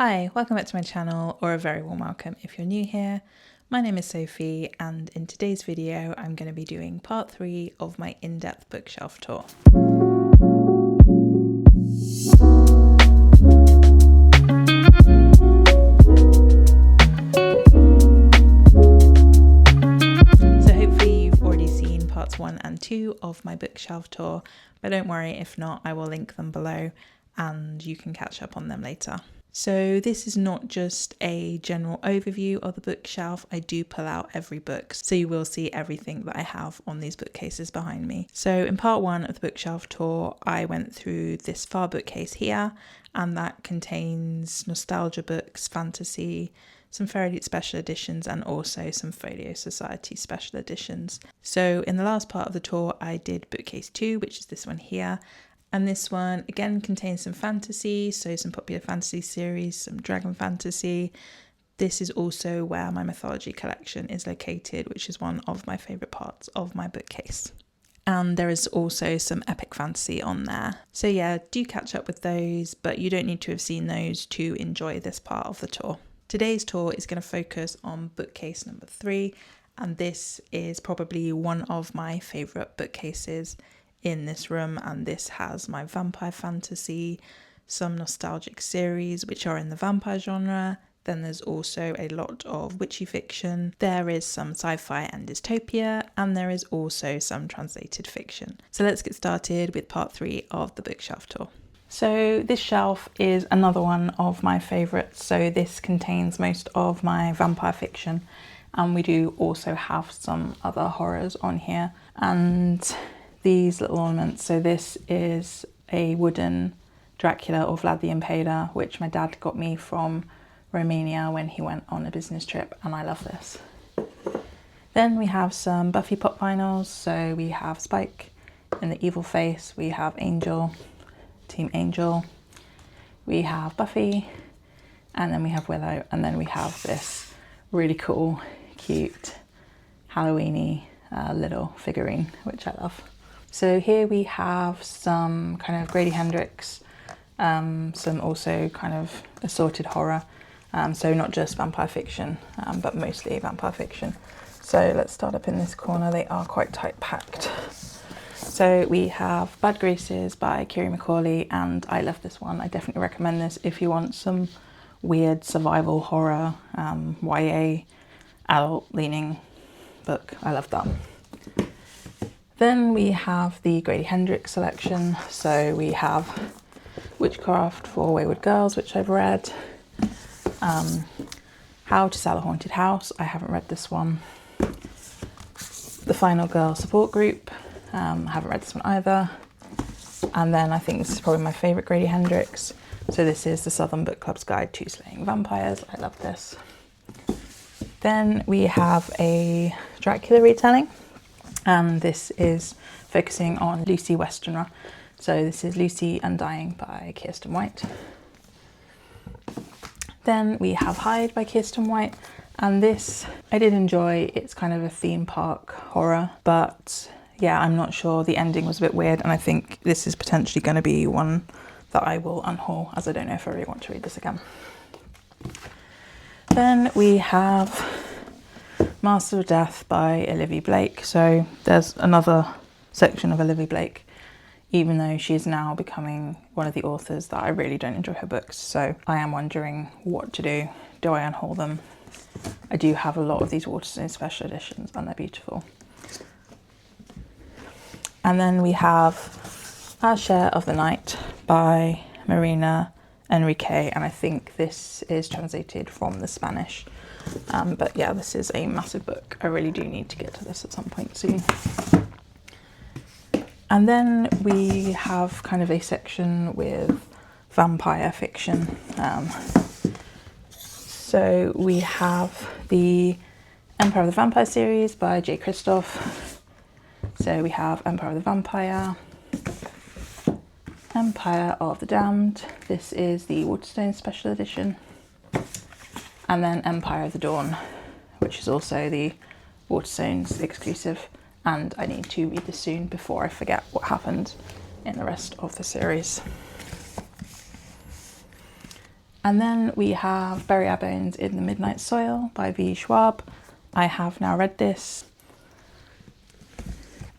Hi, welcome back to my channel, or a very warm welcome if you're new here. My name is Sophie, and in today's video I'm going to be doing part 3 of my in-depth bookshelf tour. So hopefully you've already seen parts 1 and 2 of my bookshelf tour, but don't worry, if not, I will link them below and you can catch up on them later. So this is not just a general overview of the bookshelf, I do pull out every book, so you will see everything that I have on these bookcases behind me. So in part 1 of the bookshelf tour, I went through this far bookcase here, and that contains nostalgia books, fantasy, some FairyLoot special editions, and also some Folio Society special editions. So in the last part of the tour, I did bookcase 2, which is this one here. And this one again contains some fantasy, so some popular fantasy series, some dragon fantasy. This is also where my mythology collection is located, which is one of my favourite parts of my bookcase. And there is also some epic fantasy on there. So yeah, do catch up with those, but you don't need to have seen those to enjoy this part of the tour. Today's tour is going to focus on bookcase number 3, and this is probably one of my favourite bookcases in this room, and this has my vampire fantasy, some nostalgic series which are in the vampire genre, then there's also a lot of witchy fiction, there is some sci-fi and dystopia, and there is also some translated fiction. So let's get started with part 3 of the bookshelf tour. So this shelf is another one of my favourites, so this contains most of my vampire fiction, and we do also have some other horrors on here. And these little ornaments, so this is a wooden Dracula or Vlad the Impaler, which my dad got me from Romania when he went on a business trip, and I love this. Then we have some Buffy pop vinyls, so we have Spike in the evil face, we have Angel, Team Angel, we have Buffy, and then we have Willow, and then we have this really cool, cute, Halloweeny little figurine, which I love. So here we have some kind of Grady Hendrix, some also kind of assorted horror, so not just vampire fiction, but mostly vampire fiction. So let's start up in this corner, they are quite tight packed. So we have Bad Graces by Kiri Macaulay, and I love this one. I definitely recommend this if you want some weird survival horror, YA, adult leaning book. I love that. Then we have the Grady Hendrix selection, so we have Witchcraft for Wayward Girls, which I've read, How to Sell a Haunted House, I haven't read this one, The Final Girl Support Group, I haven't read this one either, and then I think this is probably my favourite Grady Hendrix, so this is the Southern Book Club's Guide to Slaying Vampires, I love this. Then we have a Dracula retelling, and this is focusing on Lucy Westenra. So this is Lucy Undying by Kirsten White. Then we have Hyde by Kirsten White, and this I did enjoy. It's kind of a theme park horror, but yeah, I'm not sure. The ending was a bit weird, and I think this is potentially going to be one that I will unhaul, as I don't know if I really want to read this again. Then we have Master of Death by Olivia Blake. So there's another section of Olivia Blake, even though she is now becoming one of the authors that I really don't enjoy her books. So I am wondering what to do. Do I unhaul them? I do have a lot of these Waterstones special editions, and they're beautiful. And then we have Our Share of the Night by Marina Enrique, and I think this is translated from the Spanish. But yeah, this is a massive book. I really do need to get to this at some point soon. And then we have kind of a section with vampire fiction. So we have the Empire of the Vampire series by J. Kristoff. So we have Empire of the Vampire, Empire of the Damned. This is the Waterstones special edition. And then Empire of the Dawn, which is also the Waterstones exclusive, and I need to read this soon before I forget what happened in the rest of the series. And then we have Bury Our Bones in the Midnight Soil by V. Schwab. I have now read this.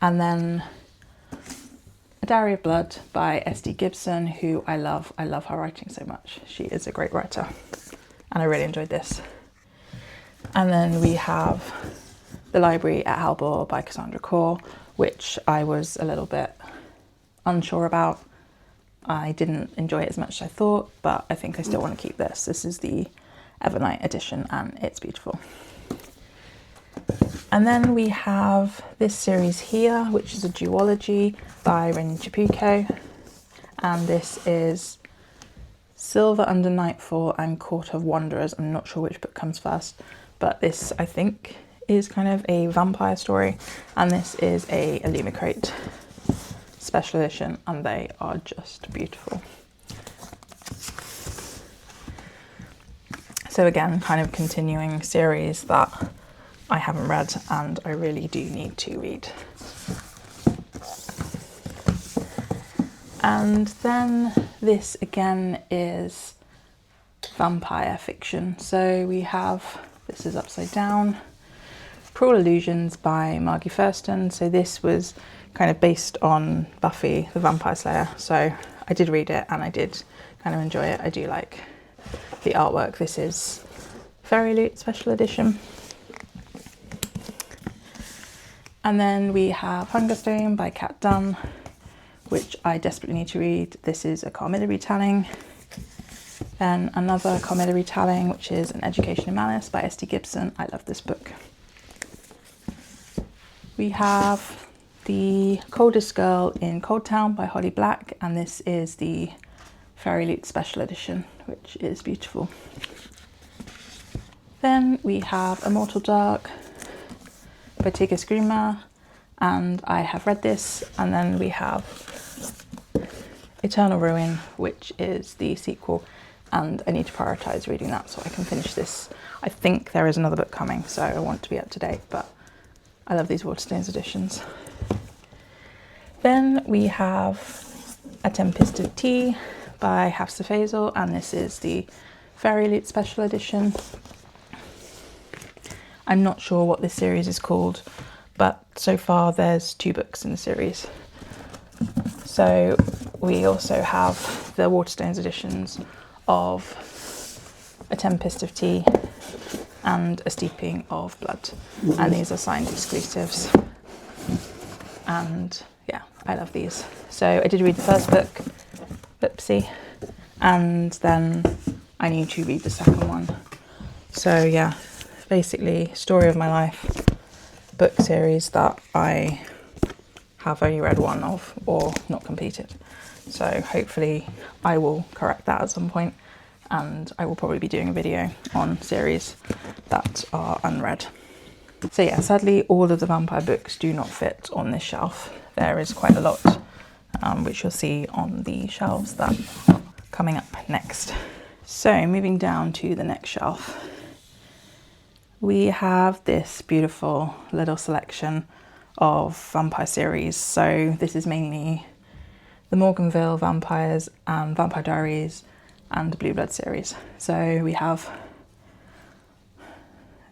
And then A Dowry of Blood by S.T.Gibson, who I love. I love her writing so much. She is a great writer. And I really enjoyed this. And then we have The Library at Halbor by Cassandra Core, which I was a little bit unsure about. I didn't enjoy it as much as I thought, but I think I still want to keep this. This is the Evernight edition and it's beautiful. And then we have this series here, which is a duology by Ren Chipuko. And this is Silver Under Nightfall and Court of Wanderers. I'm not sure which book comes first, but this, I think, is kind of a vampire story. And this is a Illumicrate special edition, and they are just beautiful. So again, kind of continuing series that I haven't read and I really do need to read. And then this again is vampire fiction. So we have, this is upside down, Cruel Illusions by Margie Thurston. So this was kind of based on Buffy the Vampire Slayer. So I did read it and I did kind of enjoy it. I do like the artwork. This is FairyLoot special edition. And then we have Hungerstone by Kat Dunn, which I desperately need to read. This is a Carmilla retelling. Then another Carmilla retelling, which is An Education in Malice by S.T.Gibson. I love this book. We have The Coldest Girl in Cold Town by Holly Black, and this is the FairyLoot special edition, which is beautiful. Then we have Immortal Dark by Tigger Screamer, and I have read this. And then we have Eternal Ruin, which is the sequel, and I need to prioritise reading that so I can finish this. I think there is another book coming, so I want to be up to date, but I love these Waterstones editions. Then we have A Tempest of Tea by Hafsa Faisal, and this is the FairyLoot special edition. I'm not sure what this series is called, but so far there's 2 books in the series. So we also have the Waterstones editions of A Tempest of Tea and A Steeping of Blood, and these are signed exclusives. And yeah, I love these. So I did read the first book, Oopsie, and then I need to read the second one. So yeah, basically story of my life book series that I have only read one of or not completed. So hopefully I will correct that at some point, and I will probably be doing a video on series that are unread. So yeah, sadly all of the vampire books do not fit on this shelf. There is quite a lot, which you'll see on the shelves that are coming up next. So moving down to the next shelf, we have this beautiful little selection of vampire series. So this is mainly the Morganville vampires and Vampire Diaries and Blue Blood series. So we have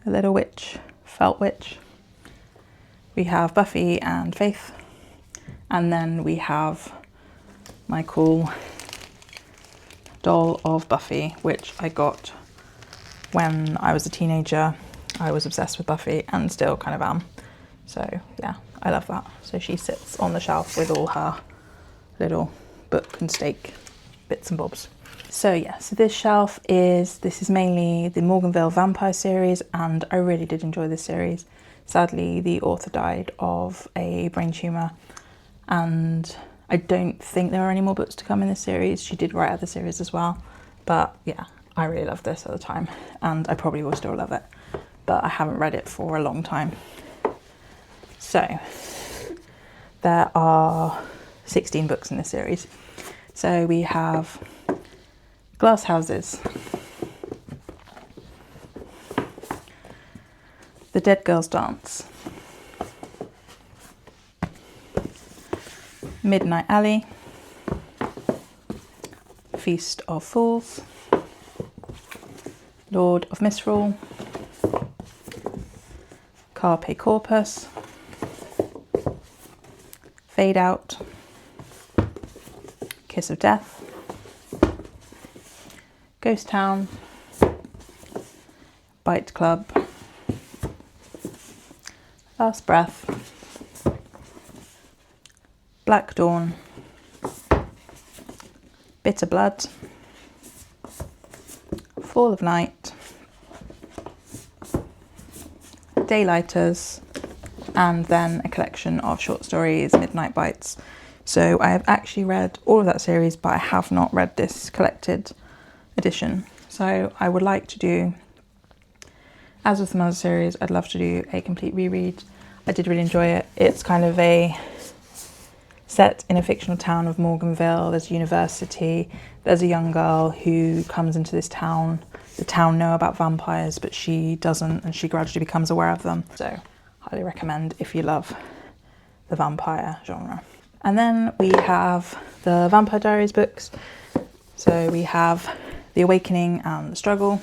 a little witch, Felt Witch. We have Buffy and Faith. And then we have my cool doll of Buffy, which I got when I was a teenager. I was obsessed with Buffy and still kind of am. So yeah, I love that. So she sits on the shelf with all her little book and stake bits and bobs. So yeah, so this is mainly the Morganville vampire series, and I really did enjoy this series. Sadly, the author died of a brain tumour, and I don't think there are any more books to come in this series. She did write other series as well, but yeah, I really loved this at the time, and I probably will still love it, but I haven't read it for a long time. So there are 16 books in this series. So we have Glass Houses, The Dead Girls Dance, Midnight Alley, Feast of Fools, Lord of Misrule, Carpe Corpus, Fade Out, Kiss of Death, Ghost Town, Bite Club, Last Breath, Black Dawn, Bitter Blood, Fall of Night, Daylighters, and then a collection of short stories, Midnight Bites. So I have actually read all of that series, but I have not read this collected edition. So I would like to do, as with the Mother series, I'd love to do a complete reread. I did really enjoy it. It's kind of a set in a fictional town of Morganville. There's a university, there's a young girl who comes into this town. The town know about vampires, but she doesn't, and she gradually becomes aware of them. So highly recommend if you love the vampire genre. And then we have the Vampire Diaries books. So we have The Awakening and the Struggle,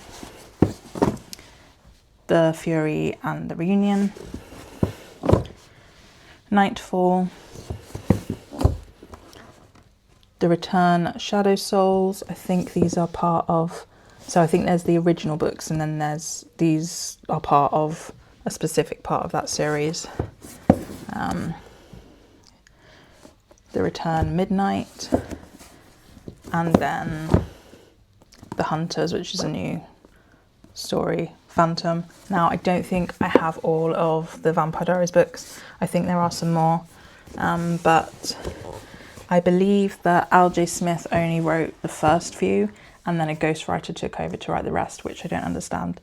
The Fury and the Reunion, Nightfall, The Return, Shadow Souls. I think these are part of, so I think there's the original books, and then these are part of a specific part of that series. The Return, Midnight, and then The Hunters, which is a new story, Phantom. Now, I don't think I have all of the Vampire Diaries books. I think there are some more, but I believe that L.J. Smith only wrote the first few, and then a ghostwriter took over to write the rest, which I don't understand.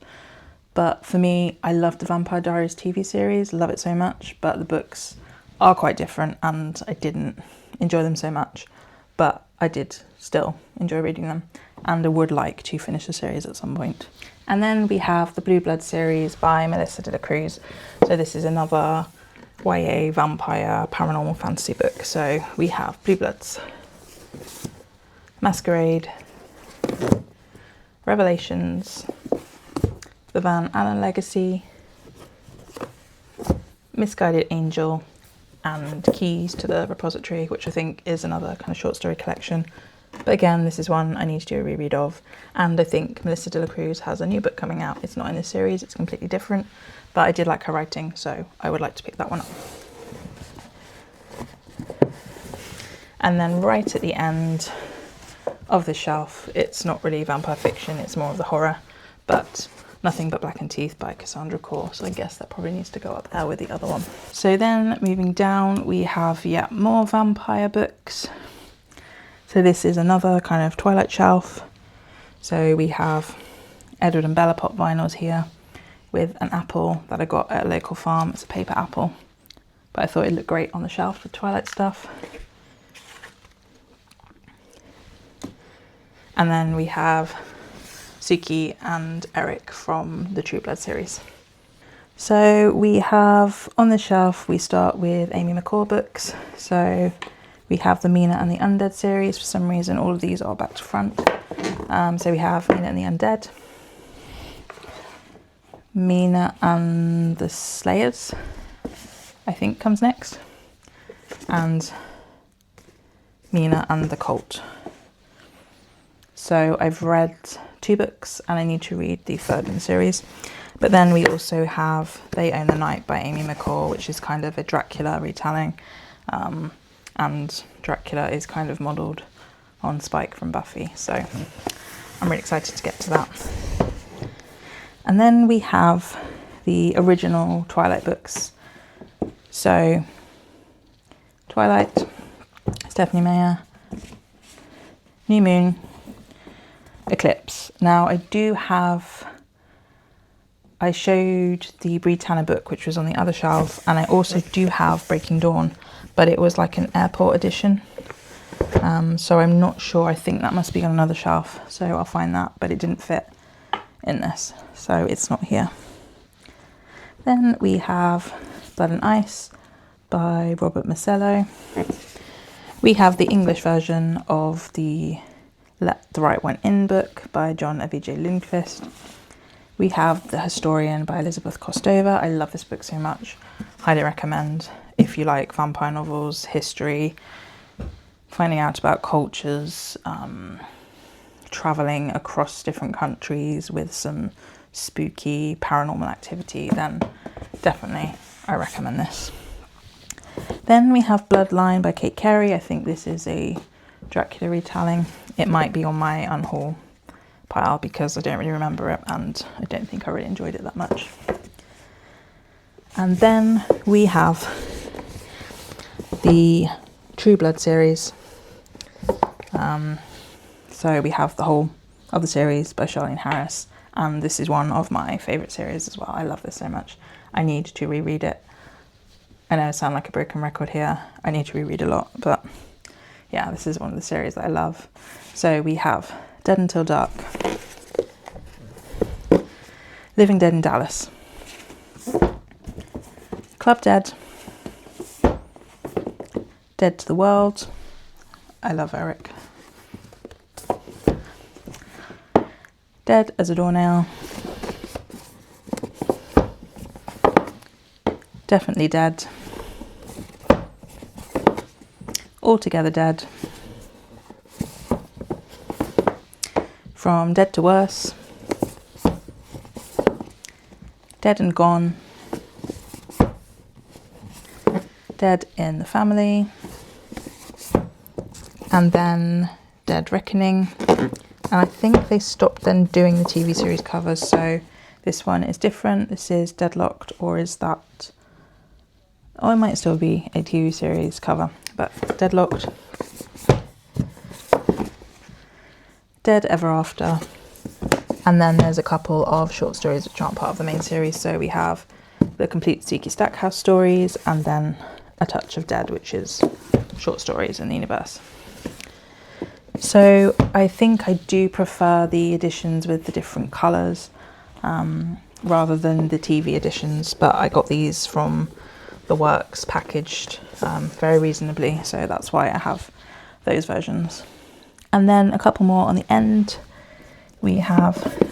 But for me, I love the Vampire Diaries TV series, love it so much, but the books are quite different, and I didn't enjoy them so much, but I did still enjoy reading them, and I would like to finish the series at some point. And then we have the Blue Blood series by Melissa de la Cruz. So this is another YA vampire paranormal fantasy book. So we have Blue Bloods, Masquerade, Revelations, The Van Allen Legacy, Misguided Angel, and Keys to the Repository, which I think is another kind of short story collection. But again, this is one I need to do a reread of, and I think Melissa de la Cruz has a new book coming out. It's not in this series, it's completely different, but I did like her writing, so I would like to pick that one up. And then right at the end of the shelf, it's not really vampire fiction, it's more of the horror, but Nothing But Blackened Teeth by Cassandra Core, so I guess that probably needs to go up there with the other one. So then moving down, we have more vampire books. So this is another kind of Twilight shelf. So we have Edward and Bella pop vinyls here with an apple that I got at a local farm. It's a paper apple, but I thought it looked great on the shelf with Twilight stuff. And then we have Sookie and Eric from the True Blood series. So we have on the shelf, we start with Amy McCall books. So we have the Mina and the Undead series. For some reason, all of these are back to front. So we have Mina and the Undead, Mina and the Slayers, I think comes next, and Mina and the Cult. So I've read 2 books and I need to read the third in the series. But then we also have They Own the Night by Amy McCall, which is kind of a Dracula retelling. And Dracula is kind of modelled on Spike from Buffy. So I'm really excited to get to that. And then we have the original Twilight books. So Twilight, Stephanie Meyer, New Moon, Eclipse. Now I showed the Bree Tanner book, which was on the other shelf, and I also do have Breaking Dawn, but it was like an airport edition. So I'm not sure, I think that must be on another shelf, so I'll find that, but it didn't fit in this, so it's not here. Then we have Blood and Ice by Robert Masello. We have the English version of the Let the Right One In book by John Avijay Lundqvist. We have The Historian by Elizabeth Kostova. I love this book so much. Highly recommend if you like vampire novels, history, finding out about cultures, traveling across different countries with some spooky paranormal activity, then definitely I recommend this. Then we have Bloodline by Kate Carey. I think this is a Dracula retelling. It might be on my unhaul pile because I don't really remember it and I don't think I really enjoyed it that much. And then we have the True Blood series. So we have the whole of the series by Charlaine Harris, and this is one of my favourite series as well. I love this so much. I need to reread it. I know I sound like a broken record here. I need to reread a lot, but yeah, this is one of the series that I love. So we have Dead Until Dark, Living Dead in Dallas, Club Dead, Dead to the World. I love Eric. Dead as a Doornail, Definitely Dead, Altogether Dead, From Dead to Worse, Dead and Gone, Dead in the Family, and then Dead Reckoning. And I think they stopped then doing the TV series covers, so this one is different. This is Deadlocked, or is that... Oh, it might still be a TV series cover, but Deadlocked, Dead Ever After, and then there's a couple of short stories which aren't part of the main series. So we have the complete Sookie Stackhouse stories, and then A Touch of Dead, which is short stories in the universe. So I think I do prefer the editions with the different colours rather than the TV editions, but I got these from the works packaged very reasonably, so that's why I have those versions. And then a couple more on the end. We have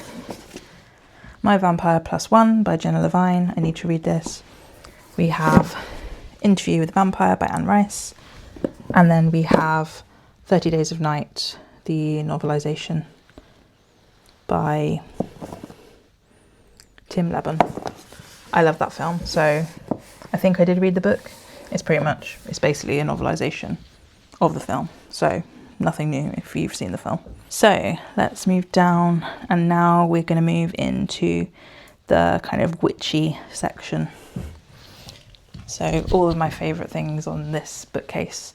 My Vampire Plus One by Jenna Levine. I need to read this. We have Interview with the Vampire by Anne Rice, and then we have 30 Days of Night, the novelisation by Tim Lebbon. I love that film, so I think I did read the book. It's basically a novelisation of the film, so nothing new if you've seen the film. So let's move down, and now we're going to move into the kind of witchy section. So all of my favourite things on this bookcase: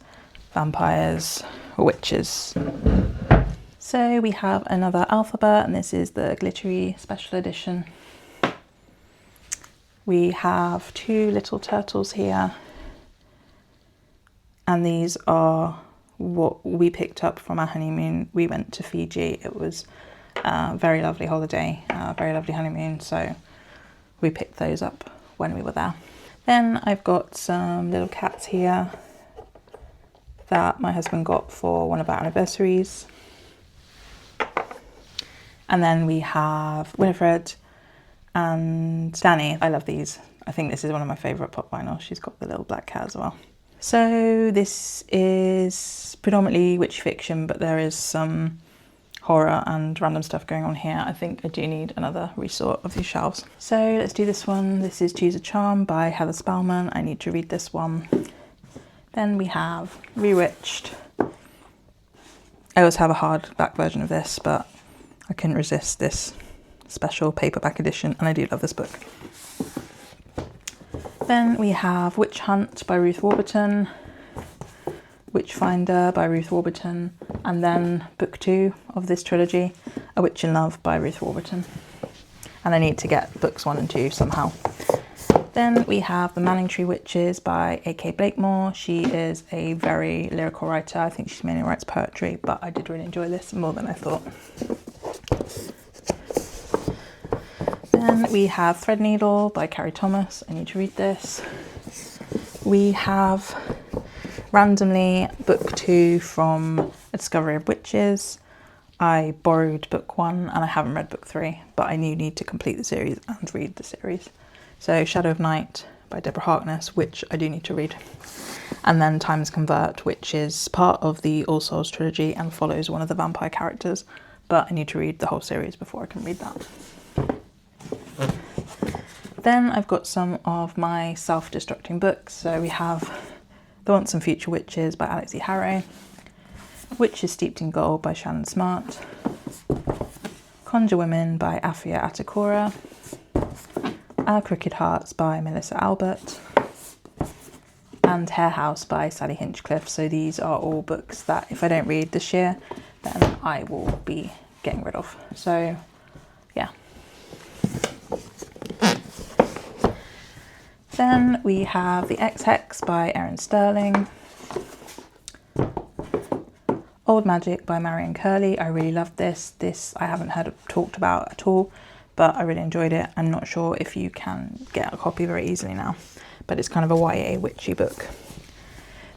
vampires, witches. So we have another alphabet, and this is the glittery special edition. We have two little turtles here, and these are what we picked up from our honeymoon. We went to Fiji. It was a very lovely holiday, a very lovely honeymoon, so we picked those up when we were there. Then I've got some little cats here that my husband got for one of our anniversaries. And then we have Winifred and Danny. I love these. I think this is one of my favourite pop vinyls. She's got the little black cat as well. So this is predominantly witch fiction, but there is some horror and random stuff going on here. I think I do need another resort of these shelves. So let's do this one. This is Choose a Charm by Heather Spellman. I need to read this one. Then we have Rewitched. I always have a hardback version of this, but I couldn't resist this special paperback edition, and I do love this book. Then we have Witch Hunt by Ruth Warburton, Witchfinder by Ruth Warburton, and then book 2 of this trilogy, A Witch in Love by Ruth Warburton. And I need to get books 1 and 2 somehow. Then we have The Manningtree Witches by A.K. Blakemore. She is a very lyrical writer. I think she mainly writes poetry, but I did really enjoy this more than I thought. Then we have Threadneedle by Carrie Thomas. I need to read this. We have randomly book 2 from A Discovery of Witches I borrowed book 1 and I haven't read book 3, but I need to complete the series and read the series. So Shadow of Night by Deborah Harkness, which I do need to read. And then Times Convert, which is part of the All Souls trilogy and follows one of the vampire characters, but I need to read the whole series before I can read that. Then I've got some of my self-destructing books. So we have The Once and Future Witches by Alex E. Harrow, Witches Steeped in Gold by Shannon Smart, Conjure Women by Afia Atakora, Our Crooked Hearts by Melissa Albert, and Hare House by Sally Hinchcliffe. So these are all books that if I don't read this year, then I will be getting rid of. So yeah. Then we have The Ex-Hex by Erin Sterling, Old Magic by Marion Curley. I really loved this. This I haven't heard talked about at all, but I really enjoyed it. I'm not sure if you can get a copy very easily now, but it's kind of a YA witchy book.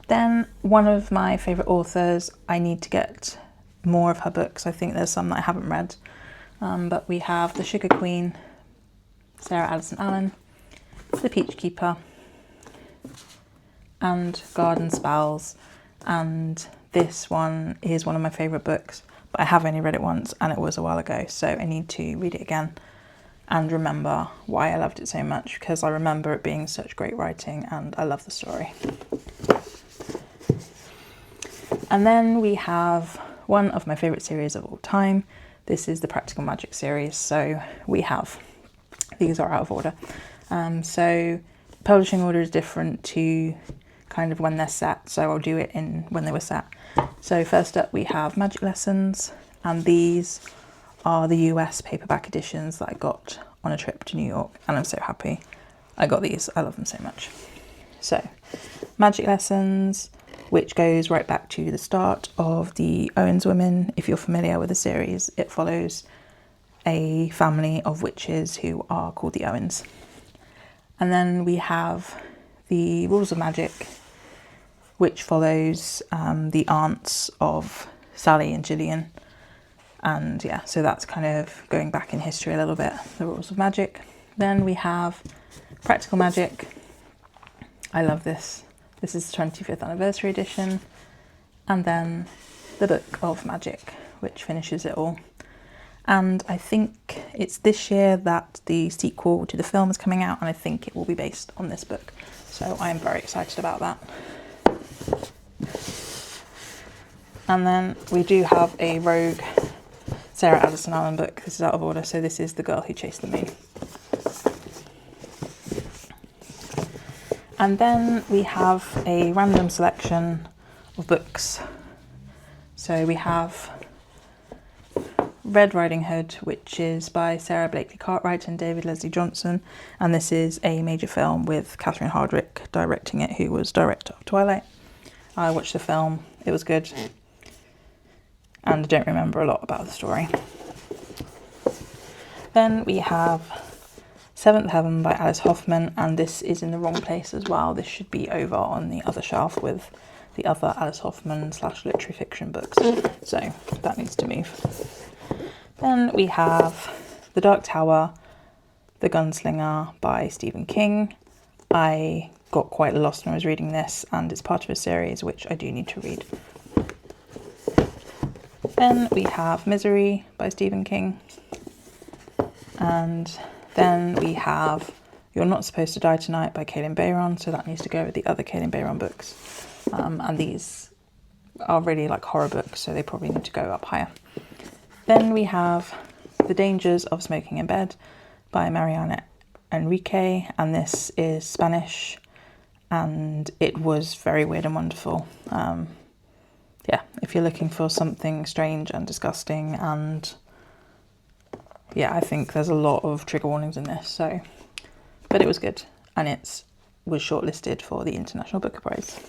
Then one of my favourite authors, I need to get more of her books. I think there's some that I haven't read, but we have The Sugar Queen, Sarah Allison Allen, The Peach Keeper, and Garden Spells, and this one is one of my favourite books, but I have only read it once and it was a while ago, so I need to read it again and remember why I loved it so much, because I remember it being such great writing and I love the story. And then we have one of my favourite series of all time. This is the Practical Magic series. So we have, these are out of order. So publishing order is different to kind of when they're set, so I'll do it in when they were set. So first up we have Magic Lessons, and these are the US paperback editions that I got on a trip to New York, and I'm so happy I got these. I love them so much. So Magic Lessons, which goes right back to the start of the Owens women. If you're familiar with the series, it follows a family of witches who are called the Owens. And then we have the Rules of Magic, which follows the aunts of Sally and Gillian. And yeah, so that's kind of going back in history a little bit, the Rules of Magic. Then we have Practical Magic. I love this. This is the 25th anniversary edition. And then the Book of Magic, which finishes it all. And I think it's this year that the sequel to the film is coming out, and I think it will be based on this book. So I am very excited about that. And then we do have a rogue Sarah Allison Allen book. This is out of order, so this is The Girl Who Chased the Moon. And then we have a random selection of books. So we have Red Riding Hood, which is by Sarah Blakely Cartwright and David Leslie Johnson, and this is a major film with Catherine Hardwicke directing it, who was director of Twilight. I watched the film, it was good, and I don't remember a lot about the story. Then we have Seventh Heaven by Alice Hoffman, and this is in the wrong place as well. This should be over on the other shelf with the other Alice Hoffman / literary fiction books, so that needs to move. Then we have The Dark Tower, The Gunslinger by Stephen King. I got quite lost when I was reading this, and it's part of a series which I do need to read. Then we have Misery by Stephen King. And then we have You're Not Supposed to Die Tonight by Kaylin Bayron, so that needs to go with the other Kaylin Bayron books. And these are really like horror books, so they probably need to go up higher. Then we have The Dangers of Smoking in Bed by Mariana Enrique, and this is Spanish, and it was very weird and wonderful. Yeah, if you're looking for something strange and disgusting, and yeah, I think there's a lot of trigger warnings in this, so, but it was good, and it was shortlisted for the International Booker Prize.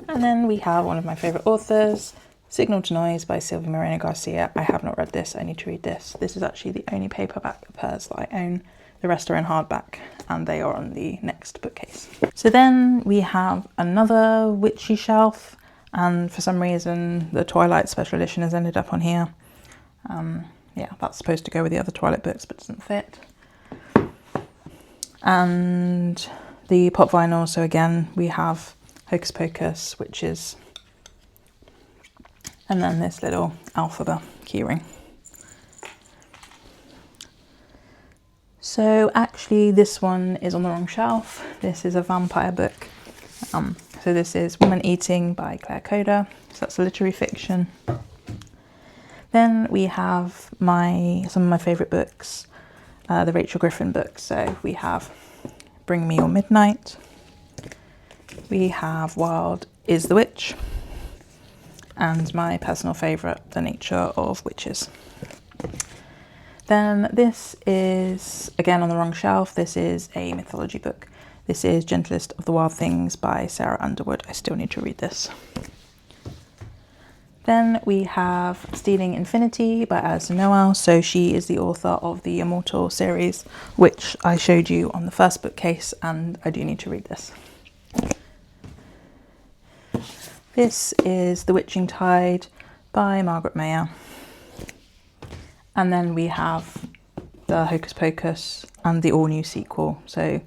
And then we have one of my favourite authors, Signal to Noise by Sylvia Moreno Garcia. I have not read this, I need to read this. This is actually the only paperback of hers that I own. The rest are in hardback, and they are on the next bookcase. So then we have another witchy shelf, and for some reason the Twilight special edition has ended up on here. Yeah, that's supposed to go with the other Twilight books but doesn't fit. And the pop vinyl, so again we have Hocus Pocus, Witches, and then this little alphabet keyring. So actually this one is on the wrong shelf. This is a vampire book. So this is Woman Eating by Claire Coda, so that's a literary fiction. Then we have some of my favourite books, the Rachel Griffin books. So we have Bring Me Your Midnight, we have Wild is the Witch, and my personal favourite, The Nature of Witches. Then this is, again on the wrong shelf, this is a mythology book. This is Gentlest of the Wild Things by Sarah Underwood. I still need to read this. Then we have Stealing Infinity by Alison Noel. So she is the author of the Immortal series, which I showed you on the first bookcase, and I do need to read this. This is The Witching Tide by Margaret Mayer. And then we have the Hocus Pocus and the all-new sequel. So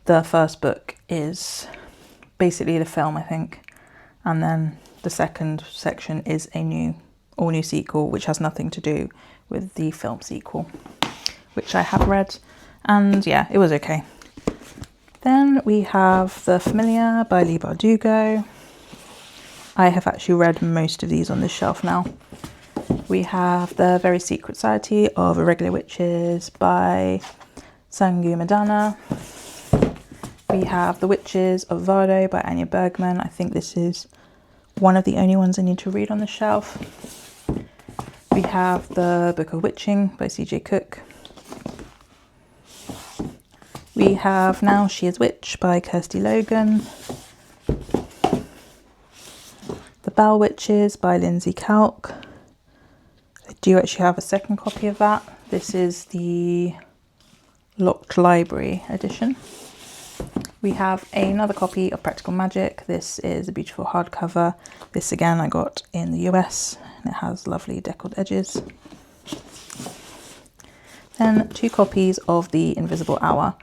the first book is basically the film, I think, and then the second section is a all-new sequel, which has nothing to do with the film sequel, which I have read, and yeah, it was okay. Then we have The Familiar by Leigh Bardugo. I have actually read most of these on this shelf now. We have The Very Secret Society of Irregular Witches by Sangu Madana. We have The Witches of Vardo by Anya Bergman. I think this is one of the only ones I need to read on the shelf. We have The Book of Witching by C.J. Cook. We have Now She Is Witch by Kirsty Logan. The Bell Witches by Lindsay Kalk. I do actually have a second copy of that. This is the Locked Library edition. We have another copy of Practical Magic. This is a beautiful hardcover. This again I got in the US, and it has lovely deckled edges. Then 2 copies of The Invisible Hour.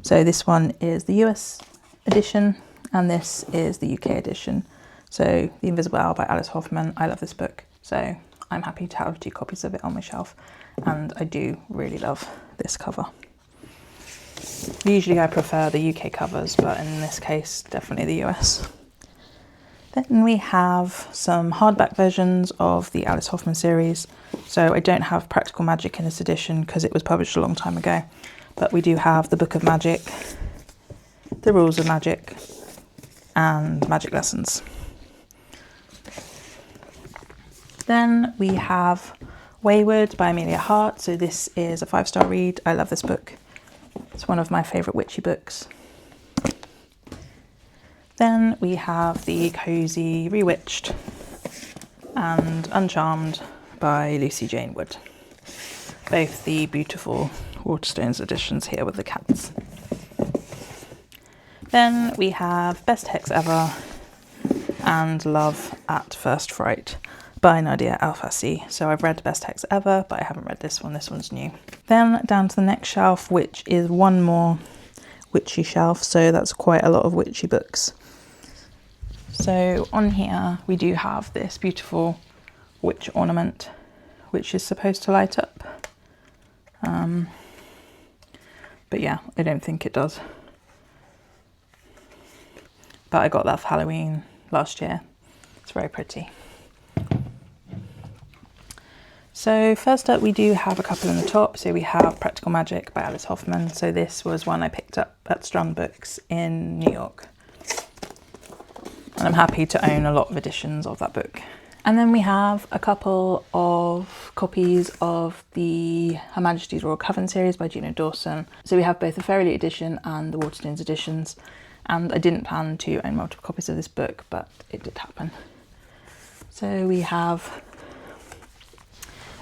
So this one is the US edition and this is the UK edition. So The Invisible Hour by Alice Hoffman. I love this book, so I'm happy to have 2 copies of it on my shelf, and I do really love this cover. Usually I prefer the UK covers, but in this case definitely the US. Then we have some hardback versions of the Alice Hoffman series. So I don't have Practical Magic in this edition because it was published a long time ago, but we do have the Book of Magic, the Rules of Magic, and Magic Lessons. Then we have Wayward by Emilia Hart. So this is a 5-star read. I love this book. It's one of my favourite witchy books. Then we have the cozy Rewitched and Uncharmed by Lucy Jane Wood. Both the beautiful Waterstones editions here with the cats. Then we have Best Hex Ever and Love at First Fright by Nadia Alfasi. So I've read Best Hex Ever, but I haven't read this one. This one's new. Then down to the next shelf, which is one more witchy shelf. So that's quite a lot of witchy books. So on here we do have this beautiful witch ornament, which is supposed to light up. But yeah, I don't think it does. But I got that for Halloween last year. It's very pretty. So first up we do have a couple in the top. So we have Practical Magic by Alice Hoffman. So this was one I picked up at Strong Books in New York. And I'm happy to own a lot of editions of that book. And then we have a couple of copies of the Her Majesty's Royal Coven series by Juno Dawson. So we have both the FairyLoot edition and the Waterstones editions. And I didn't plan to own multiple copies of this book, but it did happen. So we have,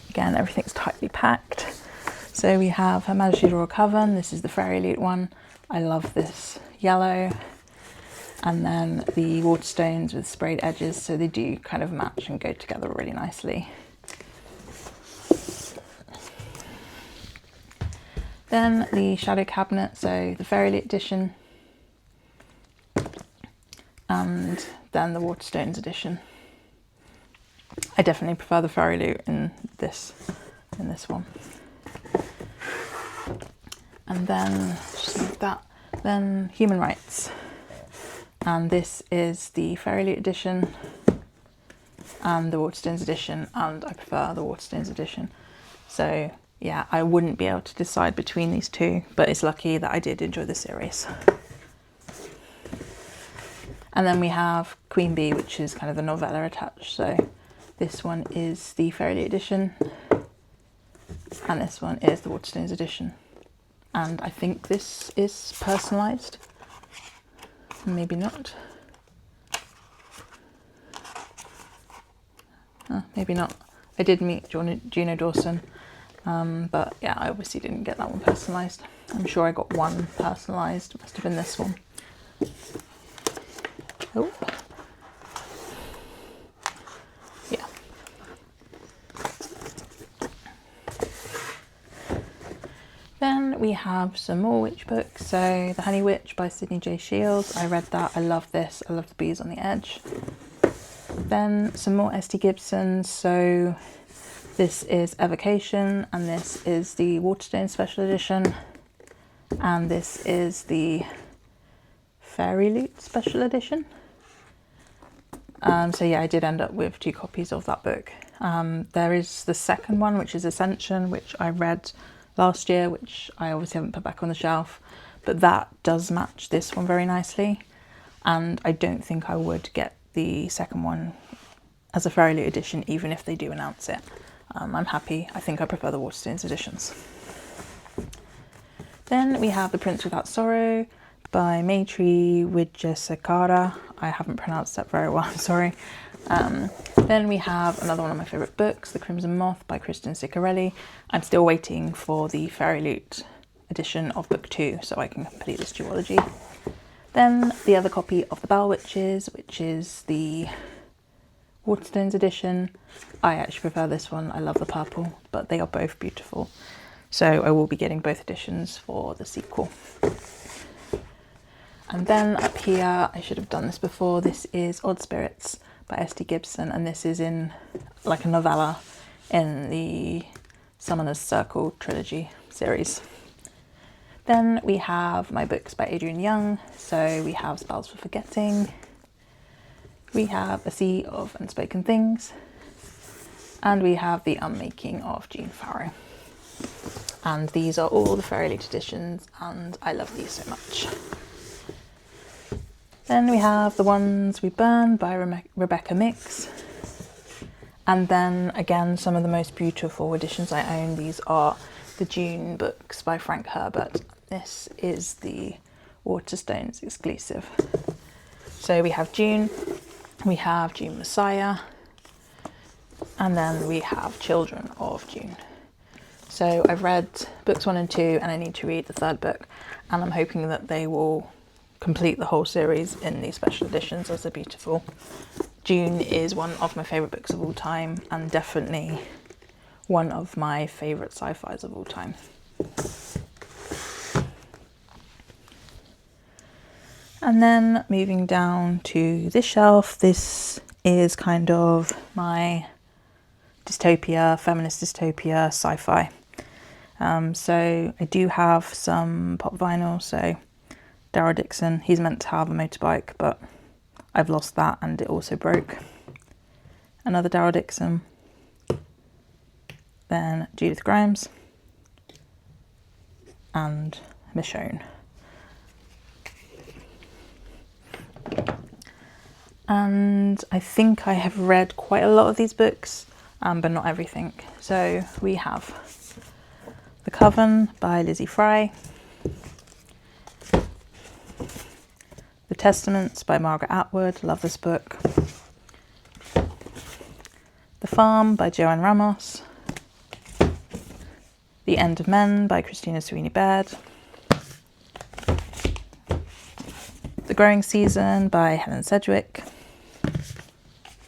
again, everything's tightly packed. So we have Her Majesty's Royal Coven. This is the FairyLoot one. I love this yellow. and then the Waterstones with sprayed edges, so they do kind of match and go together really nicely. Then the Shadow Cabinet, so the FairyLoot edition, and then the Waterstones edition. I definitely prefer the FairyLoot in this one. And then just like that. Then Human Rights, and this is the FairyLoot edition and the Waterstones edition, and I prefer the Waterstones edition. So yeah, I wouldn't be able to decide between these two, but it's lucky that I did enjoy the series. And then we have Queen Bee, which is kind of the novella attached. So this one is the FairyLoot edition, and this one is the Waterstones edition. And I think this is personalised, maybe not. Maybe not. I did meet Juno Dawson, but yeah, I obviously didn't get that one personalised. I'm sure I got one personalised, it must have been this one. Oh. Yeah. Then we have some more witch books. So The Honey Witch by Sydney J. Shields. I read that, I love this, I love the bees on the edge. Then some more S.T.Gibson. So this is Evocation, and this is the Waterstones special edition, and this is the FairyLoot special edition. So yeah, I did end up with 2 copies of that book. There is the second one, which is Ascension, which I read last year, which I obviously haven't put back on the shelf, but that does match this one very nicely, and I don't think I would get the second one as a FairyLoot edition, even if they do announce it. I'm happy. I think I prefer the Waterstones editions. Then we have The Prince Without Sorrow by Maitri Wijesekara. I haven't pronounced that very well, I'm sorry. Then we have another one of my favourite books, The Crimson Moth by Kristen Ciccarelli. I'm still waiting for the FairyLoot edition of book 2 so I can complete this duology. Then the other copy of The Bell Witches, which is the Waterstones edition. I actually prefer this one, I love the purple, but they are both beautiful. So I will be getting both editions for the sequel. And then up here, I should have done this before, this is Odd Spirits by S.T.Gibson, and this is in like a novella in the Summoner's Circle trilogy series. Then we have my books by Adrienne Young. So we have Spells for Forgetting, we have A Sea of Unspoken Things, and we have The Unmaking of Jean Farrow. And these are all the FairyLoot editions, and I love these so much. Then we have The Ones We Burn by Rebecca Mix. And then again, some of the most beautiful editions I own. These are the Dune books by Frank Herbert. This is the Waterstones exclusive. So we have Dune, we have Dune Messiah, and then we have Children of Dune. So I've read books 1 and 2, and I need to read the 3rd book, and I'm hoping that they will complete the whole series in these special editions as they're beautiful. Dune is one of my favourite books of all time, and definitely one of my favourite sci-fis of all time. And then moving down to this shelf, this is kind of my dystopia, feminist dystopia, sci-fi. So I do have some pop vinyl, so Daryl Dixon, he's meant to have a motorbike, but I've lost that and it also broke. Another Daryl Dixon. Then Judith Grimes and Michonne. And I think I have read quite a lot of these books, but not everything. So we have The Coven by Lizzie Fry, The Testaments by Margaret Atwood, love this book, The Farm by Joanne Ramos, The End of Men by Christina Sweeney Baird, The Growing Season by Helen Sedgwick.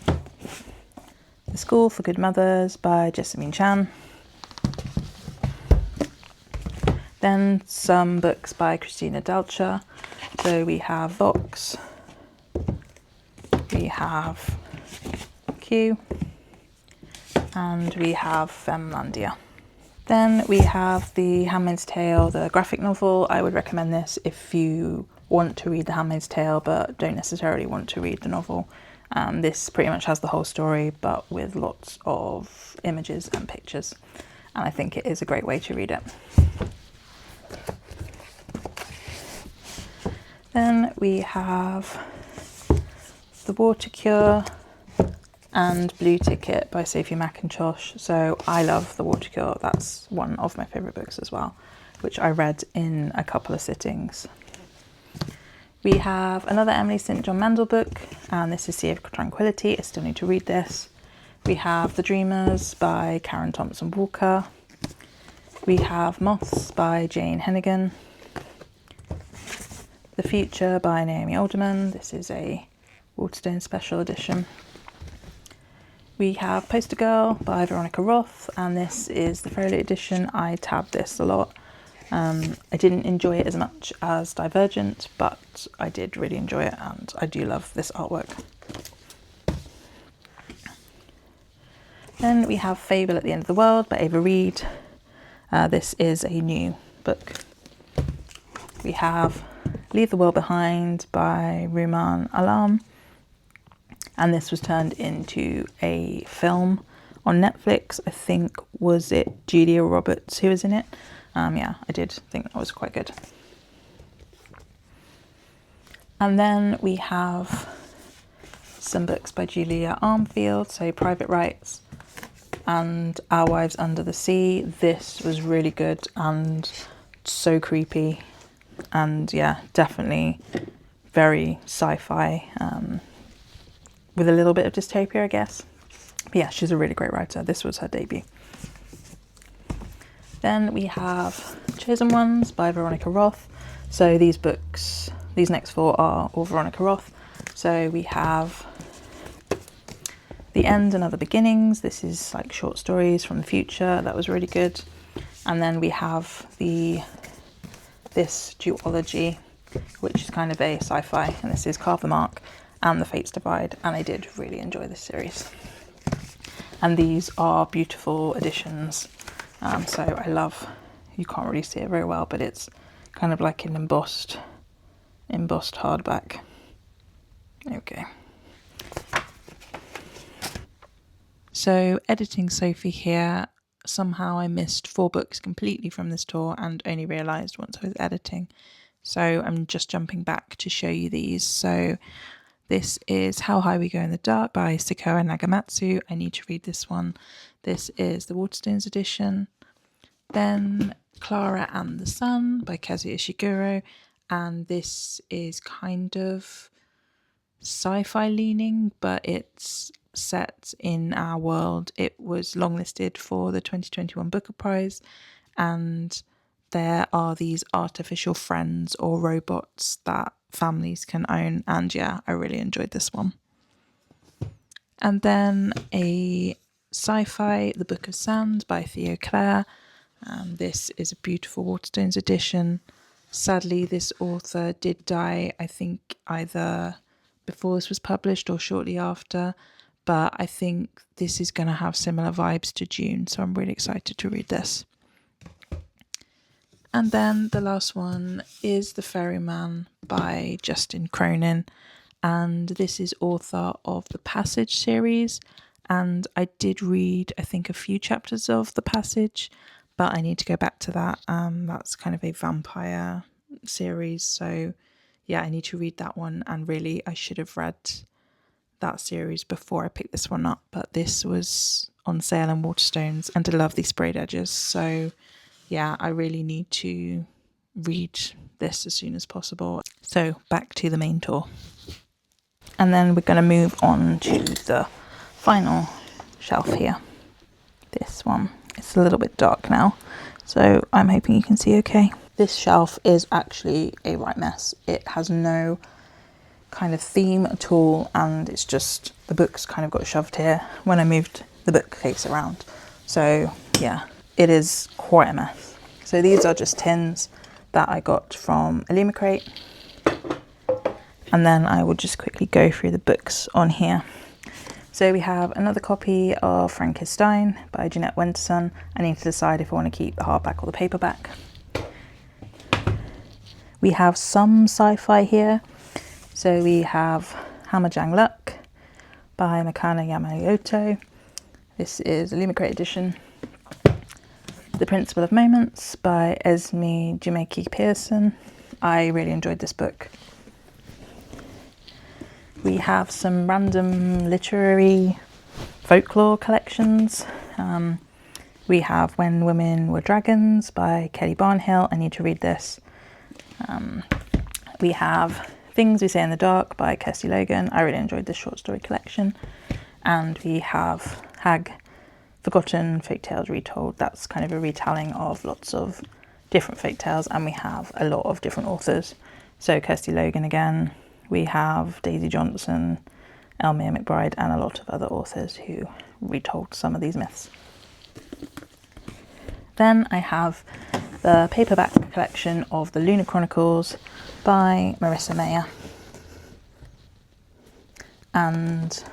The School for Good Mothers by Jessamine Chan. Then some books by Christina Dalcher. So we have Vox, we have Q, and we have Femlandia. Then we have The Handmaid's Tale, the graphic novel. I would recommend this if you want to read The Handmaid's Tale but don't necessarily want to read the novel. This pretty much has the whole story but with lots of images and pictures, and I think it is a great way to read it. Then we have The Water Cure and Blue Ticket by Sophie McIntosh. So I love The Water Cure. That's one of my favourite books as well, which I read in a couple of sittings. We have another Emily St. John Mandel book, and this is Sea of Tranquility. I still need to read this. We have The Dreamers by Karen Thompson Walker. We have Moths by Jane Hennigan. The Future by Naomi Alderman. This is a Waterstones special edition. We have Poster Girl by Veronica Roth, and this is the FairyLoot edition. I tabbed this a lot. I didn't enjoy it as much as Divergent, but I did really enjoy it, and I do love this artwork. Then we have Fable at the End of the World by Ava Reid. This is a new book. We have Leave the World Behind by Rumaan Alam, and this was turned into a film on Netflix. I think, was it Julia Roberts who was in it? Yeah, I did think that was quite good. And then we have some books by Julia Armfield, so Private Rights and Our Wives Under the Sea. This was really good and so creepy, and yeah, definitely very sci-fi, with a little bit of dystopia, I guess. But yeah, she's a really great writer. This was her debut. Then we have Chosen Ones by Veronica Roth. So these books, these next four are all Veronica Roth. So we have The End and Other Beginnings. This is like short stories from the future. That was really good. And then we have this duology, which is kind of a sci-fi, and this is Carve the Mark and The Fates Divide, and I did really enjoy this series. And these are beautiful editions. So I love, you can't really see it very well, but it's kind of like an embossed hardback. Okay. So editing Sophie here, somehow I missed 4 books completely from this tour and only realised once I was editing. So I'm just jumping back to show you these. So this is How High We Go in the Dark by Sekoa Nagamatsu. I need to read this one. This is the Waterstones edition. Then Clara and the Sun by Kazuya Ishiguro. And this is kind of sci-fi leaning, but it's set in our world. It was longlisted for the 2021 Booker Prize, and there are these artificial friends or robots that families can own, and yeah, I really enjoyed this one. And then a sci-fi, The Book of Sand by Theo Clare. This is a beautiful Waterstones edition. Sadly, this author did die, I think either before this was published or shortly after, but I think this is going to have similar vibes to Dune, so I'm really excited to read this. And then the last one is The Ferryman by Justin Cronin, and this is author of the Passage series, and I did read, I think, a few chapters of The Passage, but I need to go back to that. That's kind of a vampire series, so yeah, I need to read that one, and really I should have read that series before I picked this one up, but this was on sale in Waterstones, and I love these sprayed edges, so yeah, I really need to read this as soon as possible. So back to the main tour. And then we're going to move on to the final shelf here. This one. It's a little bit dark now, so I'm hoping you can see okay. This shelf is actually a right mess. It has no kind of theme at all, and it's just the books kind of got shoved here when I moved the bookcase around. So yeah, it is quite a mess. So these are just tins that I got from Illumicrate, and then I will just quickly go through the books on here. So we have another copy of Frankenstein by Jeanette Winterson. I need to decide if I want to keep the hardback or the paperback. We have some sci-fi here. So we have Hammerjang Luck by Makana Yamamoto. This is a Illumicrate edition. The Principle of Moments by Esme Jimeki Pearson. I really enjoyed this book. We have some random literary folklore collections. We have When Women Were Dragons by Kelly Barnhill. I need to read this. We have Things We Say in the Dark by Kirsty Logan. I really enjoyed this short story collection. And we have Hag, Forgotten Folk Tales Retold. That's kind of a retelling of lots of different folk tales, and we have a lot of different authors. So Kirsty Logan again. We have Daisy Johnson, Elmire McBride, and a lot of other authors who retold some of these myths. Then I have the paperback collection of the Lunar Chronicles by Marissa Meyer. And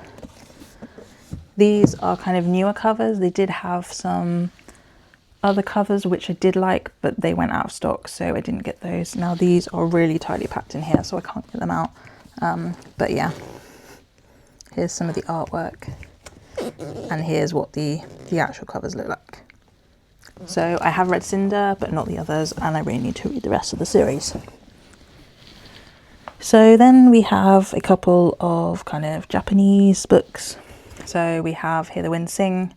these are kind of newer covers. They did have some other covers which I did like, but they went out of stock, so I didn't get those. Now these are really tightly packed in here, so I can't get them out. But yeah, here's some of the artwork, and here's what the actual covers look like. So I have read Cinder, but not the others, and I really need to read the rest of the series. So then we have a couple of kind of Japanese books. So we have Hear the Wind Sing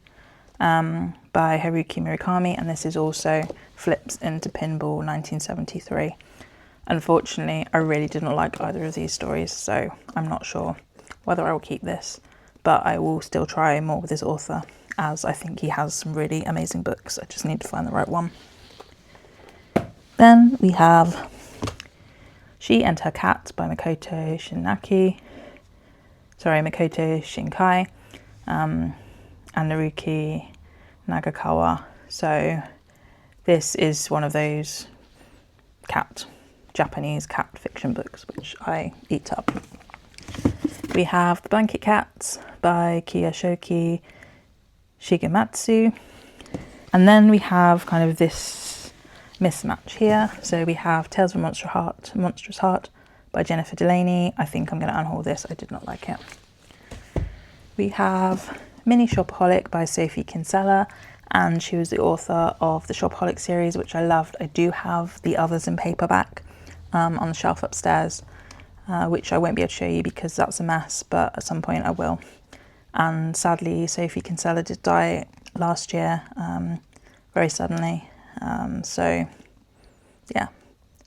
by Haruki Murakami, and this is also flips into Pinball 1973. Unfortunately, I really didn't like either of these stories, so I'm not sure whether I will keep this, but I will still try more with this author, as I think he has some really amazing books. I just need to find the right one. Then we have She and Her Cat by Makoto Shinkai, and Naruki Nagakawa. So this is one of those Japanese cat fiction books which I eat up. We have The Blanket Cats by Kiyoshoki Shigematsu, and then we have kind of this mismatch here. So we have Tales of a Monstrous Heart by Jennifer Delaney. I think I'm going to unhaul this. I did not like it. We have Mini Shopaholic by Sophie Kinsella, and she was the author of the Shopaholic series, which I loved. I do have the others in paperback on the shelf upstairs, which I won't be able to show you because that's a mess, but at some point I will. And sadly, Sophie Kinsella did die last year, very suddenly. So yeah,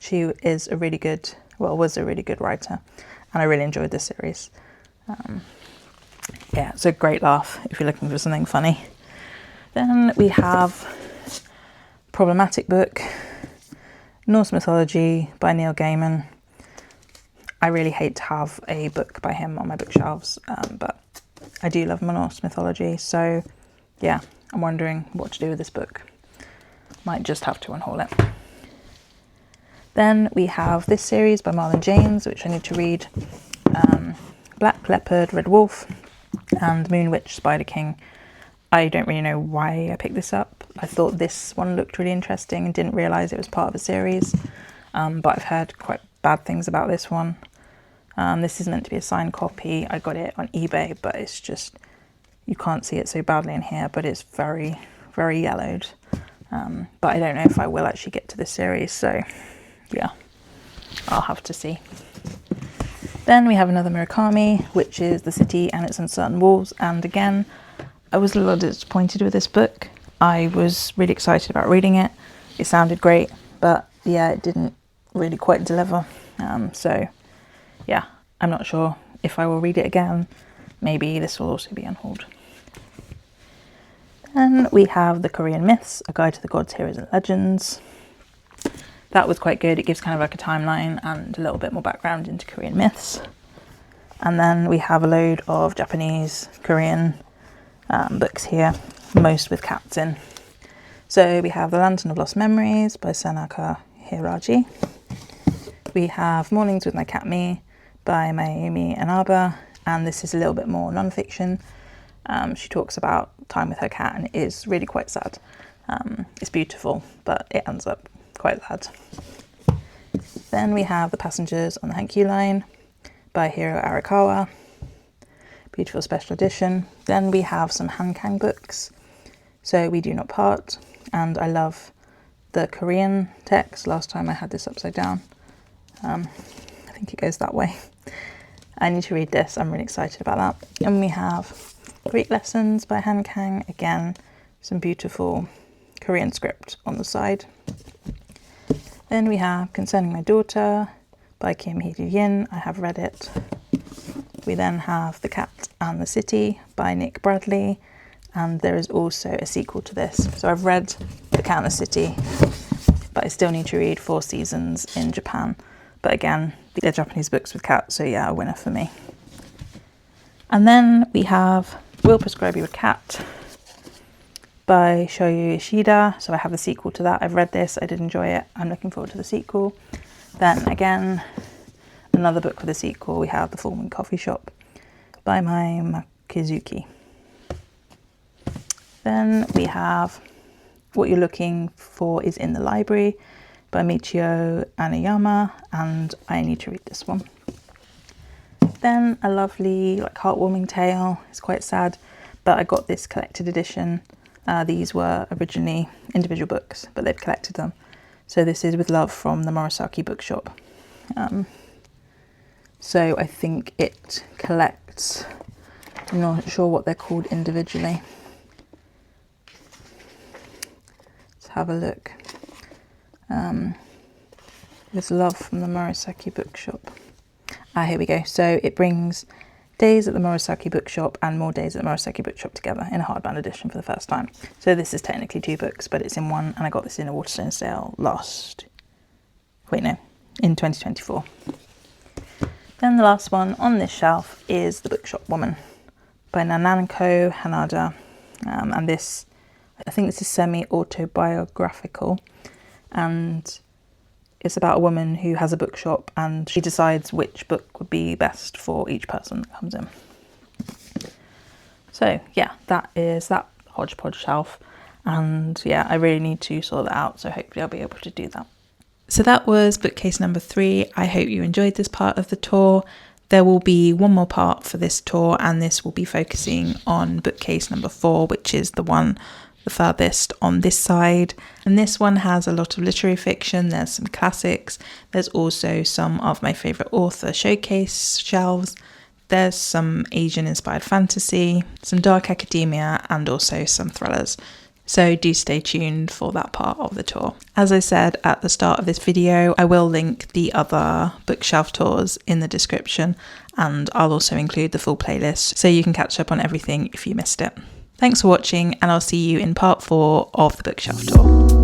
she is a really good, was a really good writer, and I really enjoyed this series. Yeah, it's a great laugh if you're looking for something funny. Then we have problematic book, Norse Mythology by Neil Gaiman. I really hate to have a book by him on my bookshelves, but I do love Norse mythology, so yeah, I'm wondering what to do with this book. Might just have to unhaul it. Then we have this series by Marlon James, which I need to read. Black Leopard, Red Wolf, and Moon Witch, Spider King. I don't really know why I picked this up. I thought this one looked really interesting and didn't realise it was part of a series, but I've heard quite bad things about this one. This is meant to be a signed copy. I got it on eBay, but it's just, you can't see it so badly in here, but it's very, very yellowed. But I don't know if I will actually get to this series, so yeah, I'll have to see. Then we have another Murakami, which is The City and Its Uncertain Walls, and again, I was a little disappointed with this book. I was really excited about reading it. It sounded great, but yeah, it didn't really quite deliver. So yeah, I'm not sure if I will read it again. Maybe this will also be unhauled. Then we have The Korean Myths, A Guide to the Gods, Heroes and Legends. That was quite good. It gives kind of like a timeline and a little bit more background into Korean myths. And then we have a load of Japanese, Korean books here, most with cats in. So we have The Lantern of Lost Memories by Sanaka Hiraji. We have Mornings with My Cat Me by Mayumi Inaba, and this is a little bit more non-fiction. She talks about time with her cat, and it is really quite sad. It's beautiful, but it ends up quite sad. Then we have The Passengers on the Hankyu Line by Hiro Arakawa. Beautiful special edition. Then we have some Hankang books. So We Do Not Part, and I love the Korean text. Last time I had this upside down. I think it goes that way. I need to read this. I'm really excited about that. And we have Greek Lessons by Hankang. Again, some beautiful Korean script on the side. Then we have Concerning My Daughter by Kim Hee-Yin. I have read it. We then have The Cat and the City by Nick Bradley, and there is also a sequel to this. So I've read The Cat and the City, but I still need to read 4 Seasons in Japan. But again, they're Japanese books with cats, so yeah, a winner for me. And then we have Will Prescribe You a Cat by Shoyo Ishida. So I have the sequel to that. I've read this, I did enjoy it. I'm looking forward to the sequel. Then again, another book with a sequel. We have The Full Moon Coffee Shop by Mai Makizuki. Then we have What You're Looking For Is in the Library by Michio Anayama, and I need to read this one. Then a lovely, heartwarming tale. It's quite sad, but I got this collected edition. These were originally individual books, but they've collected them. So this is With Love from the Murasaki Bookshop. So I think it collects, I'm not sure what they're called individually. Let's have a look. With Love from the Murasaki Bookshop. Here we go. So it brings Days at the Murasaki Bookshop and More Days at the Murasaki Bookshop together in a hardbound edition for the first time. So this is technically 2 books, but it's in one, and I got this in a Waterstones sale in 2024. Then the last one on this shelf is The Bookshop Woman by Nanako Hanada. And this, I think this is semi-autobiographical, and it's about a woman who has a bookshop and she decides which book would be best for each person that comes in. So yeah, that is that hodgepodge shelf, and yeah, I really need to sort that out, so hopefully I'll be able to do that. So that was bookcase number 3. I hope you enjoyed this part of the tour. There will be one more part for this tour, and this will be focusing on bookcase number 4, which is the furthest on this side. And this one has a lot of literary fiction. There's some classics. There's also some of my favourite author showcase shelves. There's some Asian inspired fantasy, some dark academia, and also some thrillers. So do stay tuned for that part of the tour. As I said at the start of this video, I will link the other bookshelf tours in the description, and I'll also include the full playlist so you can catch up on everything if you missed it. Thanks for watching, and I'll see you in part 4 of the bookshelf tour.